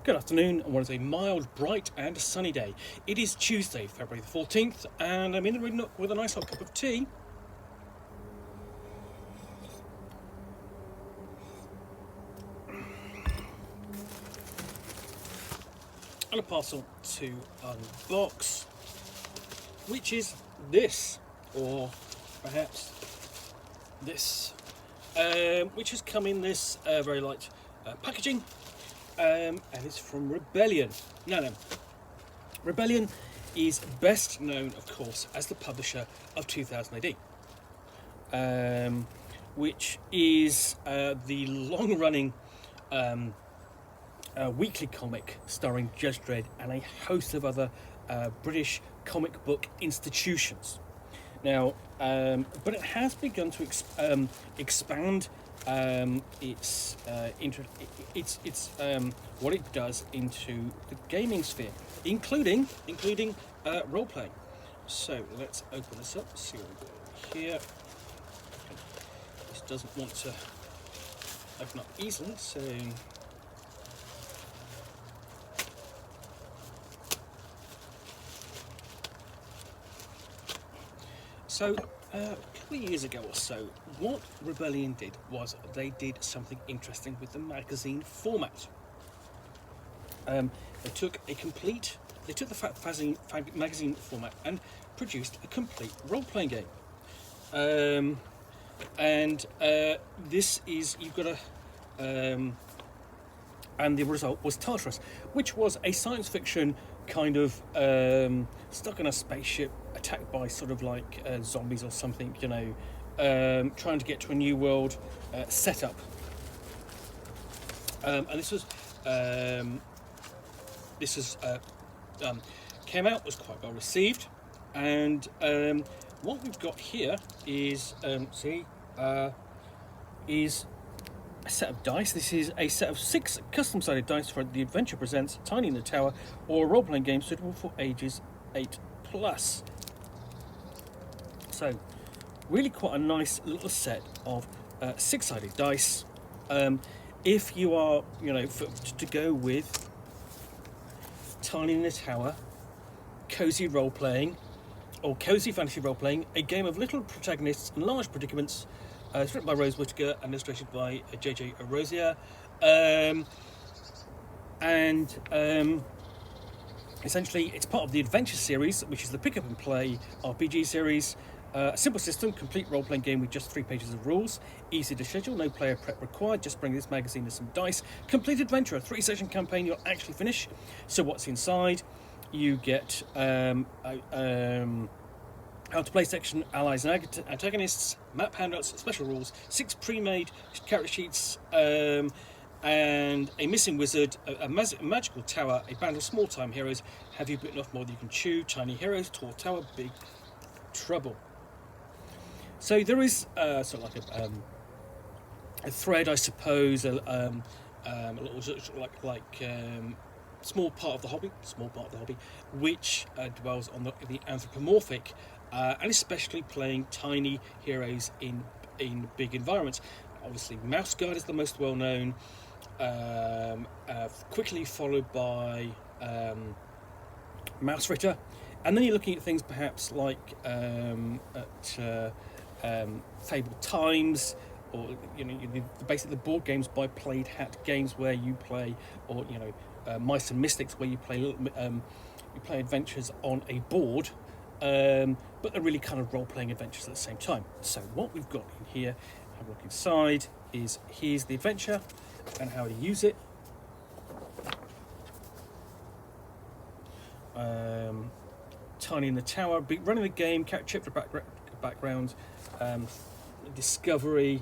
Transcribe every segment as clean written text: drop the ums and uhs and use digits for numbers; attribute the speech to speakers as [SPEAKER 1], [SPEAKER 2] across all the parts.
[SPEAKER 1] Good afternoon, and what is a mild, bright and sunny day. It is Tuesday, February the 14th, and I'm in the Nook with a nice hot cup of tea. And a parcel to unbox, which is this, or perhaps this, which has come in this very light packaging. And it's from Rebellion. No. Rebellion is best known, of course, as the publisher of 2000 AD, which is the long-running weekly comic starring Judge Dredd and a host of other British comic book institutions. Now, but it has begun to expand its what it does into the gaming sphere, including role playing. So let's open this up. See what we've got here. This doesn't want to open up easily, so. A couple of years ago or so, what Rebellion did was they did something interesting with the magazine format. They took the magazine format and produced a complete role-playing game. This is, you've got and the result was Tartarus, which was a science fiction kind of stuck in a spaceship, attacked by sort of like zombies or something, trying to get to a new world setup. And this came out, was quite well received, and what we've got here is is a set of dice. This is a set of 6 custom-sided dice for The Adventure Presents Tiny in the Tower, or a role-playing game suitable for ages 8+. So, really quite a nice little set of 6-sided dice. If you are, to go with Tiny in the Tower, Cosy Role-Playing, or Cosy Fantasy Roleplaying, a game of little protagonists and large predicaments. It's written by Rose Whittaker and illustrated by J.J. Arosier. Essentially, it's part of the Adventure series, which is the pick up and play RPG series. A simple system, complete role-playing game with just 3 pages of rules. Easy to schedule, no player prep required. Just bring this magazine and some dice. Complete adventure, a 3-session campaign you'll actually finish. So what's inside? You get how to play section, allies and antagonists, map handouts, special rules, 6 pre-made character sheets, and a missing wizard, a magical tower, a band of small-time heroes. Have you bitten off more than you can chew? Tiny heroes, tall tower, big trouble. So there is sort of like a thread, I suppose, a little sort of like small part of the hobby, which dwells on the anthropomorphic. And especially playing tiny heroes in big environments. Obviously, Mouse Guard is the most well-known, quickly followed by Mouse Ritter, and then you're looking at things perhaps like Fabled Times, or basically the board games by Played Hat Games, where you play, or Mice and Mystics, where you play adventures on a board. But they're really kind of role-playing adventures at the same time. So what we've got in here, have a look inside, is here's the adventure and how to use it. Tiny in the Tower, running the game, chapter background, discovery,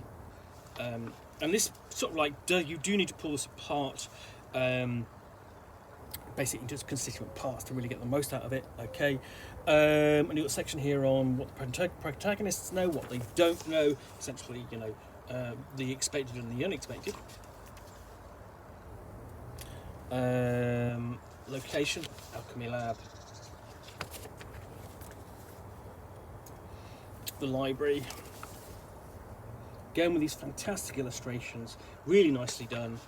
[SPEAKER 1] and this sort of like, you do need to pull this apart, basically into its constituent parts to really get the most out of it. Okay, and you've got a section here on what the protagonists know, what they don't know, essentially, the expected and the unexpected. Location, Alchemy Lab. The library. Again with these fantastic illustrations, really nicely done.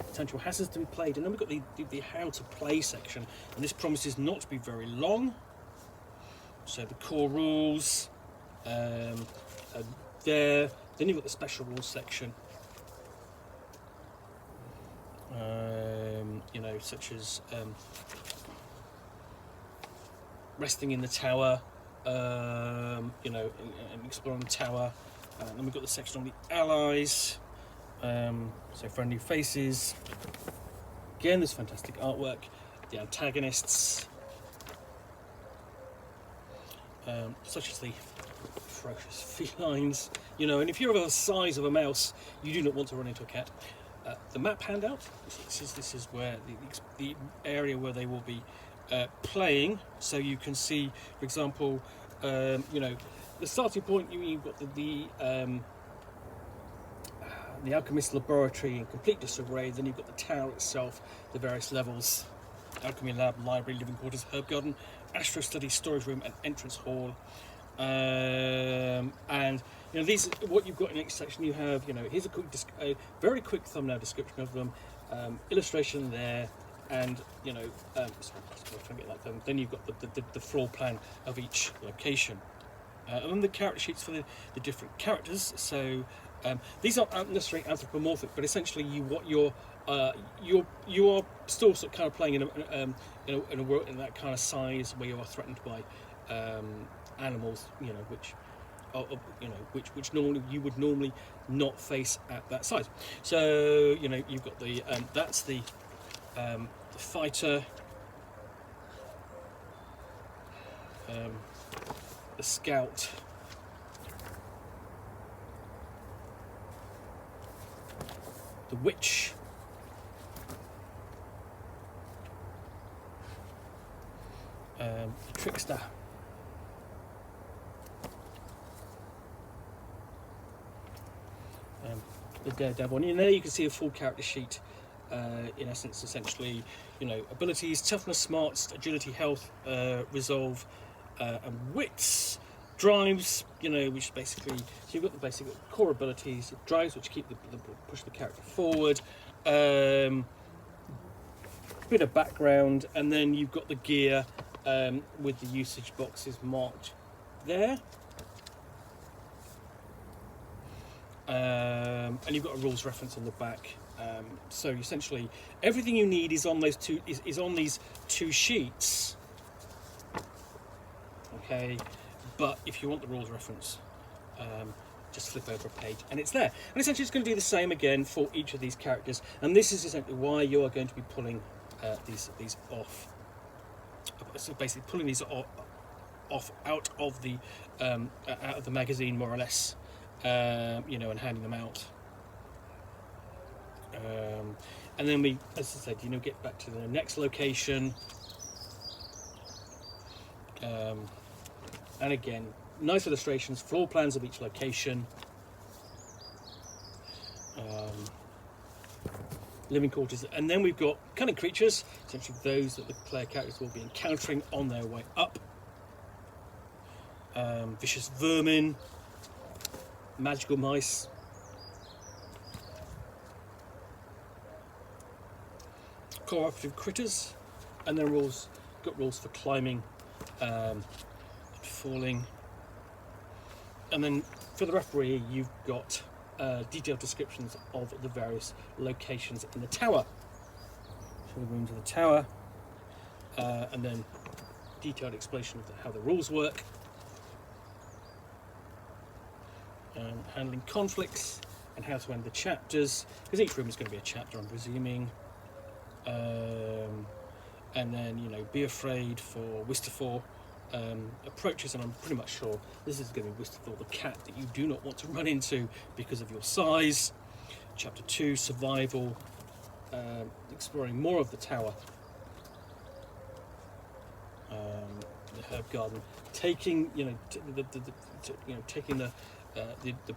[SPEAKER 1] Potential hazards to be played, and then we've got the how to play section, and this promises not to be very long. So the core rules are there. Then you've got the special rules section, you know, such as resting in the tower, you know, and exploring the tower. And then we've got the section on the allies, so friendly faces. Again, there's fantastic artwork. The antagonists, such as the ferocious felines, you know, and if you're of the size of a mouse, you do not want to run into a cat. The map handout, this is where the area where they will be playing, so you can see, for example, you know, the starting point, you've got the alchemist laboratory in complete disarray. Then you've got the tower itself, the various levels, alchemy lab, library, living quarters, herb garden, astro study, storage room, and entrance hall. And you know, these, what you've got in each section, you have, you know, here's a very quick thumbnail description of them, illustration there, and you know, sorry, trying to get that done. Then you've got the floor plan of each location, and then the character sheets for the different characters. So these aren't necessarily anthropomorphic, but essentially you are still sort of kind of playing in a world in that kind of size where you are threatened by animals, you know, which normally you would normally not face at that size. So you know, you've got the that's the fighter, the scout, the witch, the trickster, the daredevil. And there you can see a full character sheet. In essence, essentially, you know, abilities: toughness, smarts, agility, health, resolve, and wits. Drives, you know, which basically, so you've got the basic core abilities. Drives, which keep push the character forward. Bit of background, and then you've got the gear with the usage boxes marked there. And you've got a rules reference on the back. So essentially, everything you need is on those is on these two sheets. Okay, but if you want the rules reference, just flip over a page and it's there. And essentially, it's going to do the same again for each of these characters. And this is essentially why you are going to be pulling these off. So basically, pulling these off out of the magazine, more or less. You know, and handing them out. And then we, as I said, you know, get back to the next location. And again, nice illustrations, floor plans of each location. Living quarters. And then we've got cunning creatures, essentially those that the player characters will be encountering on their way up. Vicious vermin, magical mice, cooperative critters, and then got rules for climbing, and falling. And then for the referee, you've got detailed descriptions of the various locations in the tower. So we go into the tower, and then detailed explanation of how the rules work. Handling conflicts and how to end the chapters, because each room is going to be a chapter, I'm presuming. And then, you know, be afraid for Wistafor approaches, and I'm pretty much sure this is going to be Wistafor, the cat that you do not want to run into because of your size. Chapter 2, survival, exploring more of the tower. The herb garden, taking, you know, taking the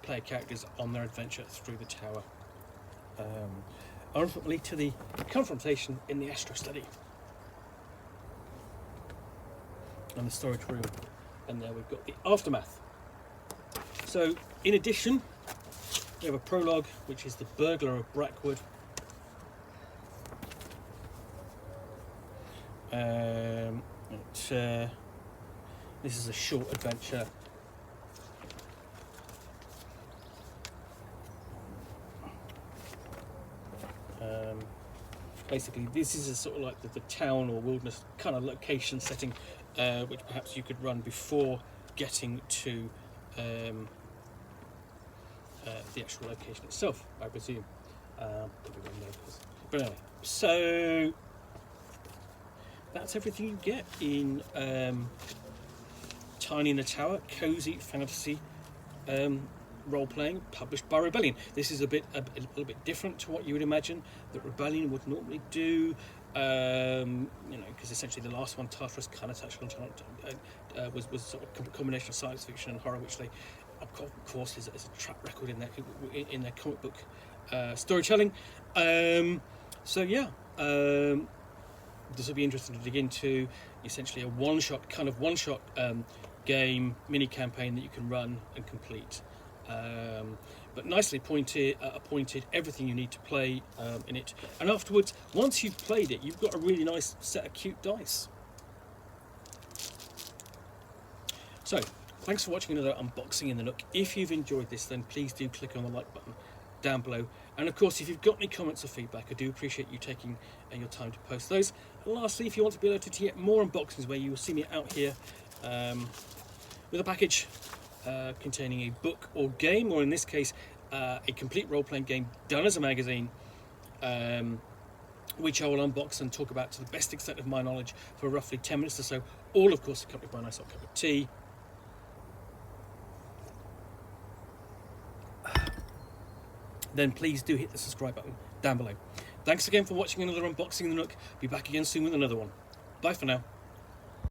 [SPEAKER 1] player characters on their adventure through the tower. Ultimately to the confrontation in the astro study and the storage room, and there we've got the aftermath. So in addition We have a prologue, which is The Burglar of Brackwood. This is a short adventure. Basically, this is a sort of like the town or wilderness kind of location setting, which perhaps you could run before getting to the actual location itself, I presume. But anyway, so that's everything you get in Tiny in the Tower, Cosy Fantasy Role-playing, published by Rebellion. This is a little bit different to what you would imagine that Rebellion would normally do, because essentially the last one, Tartarus, kind of touched on, was sort of a combination of science fiction and horror, which they, of course, is a track record in their comic book storytelling. So yeah, this will be interesting to dig into. Essentially a one-shot game, mini campaign that you can run and complete. But nicely appointed, everything you need to play in it. And afterwards, once you've played it, you've got a really nice set of cute dice. So, thanks for watching another unboxing in the Nook. If you've enjoyed this, then please do click on the like button down below. And of course, if you've got any comments or feedback, I do appreciate you taking your time to post those. And lastly, if you want to be alerted to get more unboxings where you will see me out here with a package containing a book or game, or in this case a complete role-playing game done as a magazine, which I will unbox and talk about to the best extent of my knowledge for roughly 10 minutes or so, all of course accompanied by a nice hot cup of tea. Then please do hit the subscribe button down below. Thanks again for watching another unboxing in the Nook. Be back again soon with another one. Bye for now.